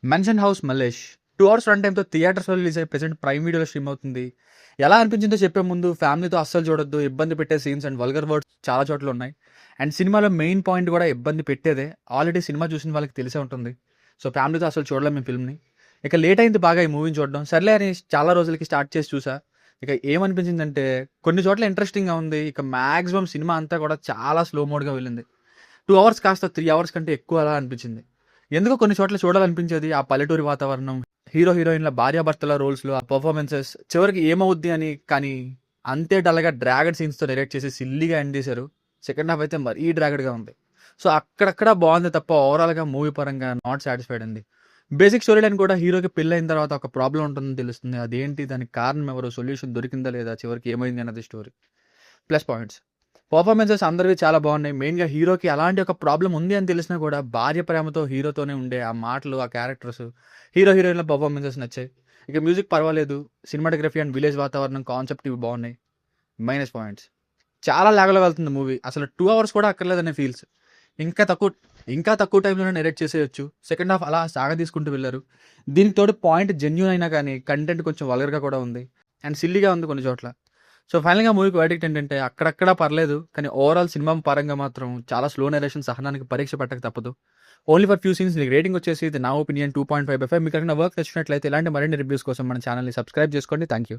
Mention house Mallesh 2 hours run టైమ్‌తో థియేటర్స్‌లో release అయ్యి ప్రెజెంట్ ప్రైమ్ వీడియోలో స్ట్రీమ్ అవుతుంది. ఎలా అనిపించిందో చెప్పే ముందు ఫ్యామిలీతో అస్సలు చూడొద్దు. ఇబ్బంది పెట్టే సీన్స్ అండ్ వల్గర్ వర్డ్స్ చాలా చోట్ల ఉన్నాయి. అండ్ సినిమాలో మెయిన్ పాయింట్ కూడా ఇబ్బంది పెట్టేదే. ఆల్రెడీ సినిమా చూసిన వాళ్ళకి తెలిసే ఉంటుంది. సో ఫ్యామిలీతో అసలు చూడలేము ఈ ఫిల్మ్‌ని. ఇక లేట్ అయింది బాగా ఈ మూవీని చూడడం. సర్లే అని చాలా రోజులకి స్టార్ట్ చేసి చూసా. ఇక ఏమనిపించిందంటే కొన్ని చోట్ల ఇంట్రెస్టింగ్‌గా ఉంది. ఇక మాక్సిమం సినిమా అంతా కూడా చాలా స్లో మోడ్‌గా వెళ్ళింది. 2 అవర్స్ కాస్త 3 అవర్స్ కంటే ఎక్కువ అలా అనిపించింది. ఎందుకో కొన్ని చోట్ల చూడాలనిపించేది. ఆ పల్లెటూరి వాతావరణం, హీరో, హీరోయిన్‌ల భార్యాభర్తల రోల్స్‌లో ఆ పెర్ఫార్మన్సెస్ చివరికి ఏమవుద్ది అని కానీ అంతే డల్‌గా డ్రాగడ్ సీన్స్‌తో డైరెక్ట్ చేసి సిల్లీగా ఎండ్ చేశారు. సెకండ్ హాఫ్ అయితే మరీ డ్రాగడ్‌గా ఉంది. సో అక్కడక్కడ బాగుంది తప్ప ఓవరాల్‌గా మూవీ పరంగా నాట్ సాటిస్ఫైడ్ అండి. బేసిక్ స్టోరీ లైన్ కూడా హీరోకి పెళ్లయిన తర్వాత ఒక ప్రాబ్లమ్ ఉంటుందని తెలుస్తుంది. అదేంటి? దానికి కారణం ఎవరు? సొల్యూషన్ దొరికిందా లేదా? చివరికి ఏమైంది అన్నది స్టోరీ. Plus points. పర్ఫార్మెన్సెస్ అందరివి చాలా బాగున్నాయి. మెయిన్‌గా హీరోకి అలాంటి ఒక ప్రాబ్లమ్ ఉంది అని తెలిసినా కూడా భార్య ప్రేమతో హీరోతోనే ఉండే ఆ మాటలు, ఆ క్యారెక్టర్స్, హీరో, హీరోయిన్‌ల పర్ఫార్మెన్సెస్ నచ్చాయి. ఇక మ్యూజిక్ పర్వాలేదు. సినిమాటోగ్రఫీ అండ్ విలేజ్ వాతావరణం, కాన్సెప్ట్ ఇవి బాగున్నాయి. Minus points. చాలా లాగ్‌లో వెళ్తుంది మూవీ. అసలు 2 అవర్స్ కూడా అక్కర్లేదనే ఫీల్స్. ఇంకా తక్కువ ఇంకా తక్కువ టైంలోనే నరేట్ చేసేయొచ్చు. సెకండ్ హాఫ్ అలా సాగదీసుకుంటూ వెళ్లారు. దీనికి తోడు పాయింట్ జెన్యూన్ అయినా కానీ కంటెంట్ కొంచెం వల్గర్‌గా కూడా ఉంది. అండ్ సిల్లీగా ఉంది కొన్ని చోట్ల. సో ఫైనల్‌గా మూవీకి వర్డిక్ట్ ఏంటంటే అక్కడక్కడ పర్లేదు. కానీ ఓవరాల్ సినిమా పరంగా మాత్రం చాలా స్లో నరేషన్ సహనానికి పరీక్ష పెట్టక తప్పదు. ఓన్లీ ఫర్ ఫ్యూ సీన్స్ దీనికి రేటింగ్ వచ్చేసి ఇది నా ఒపీనియన్ 2.5/5. మీకు ఏమైనా వర్క్ నచ్చినట్లయితే ఇలాంటి మరిన్ని రివ్యూస్ కోసం మన ఛానల్‌ని సబ్స్క్రైబ్ చేసుకోండి. Thank you.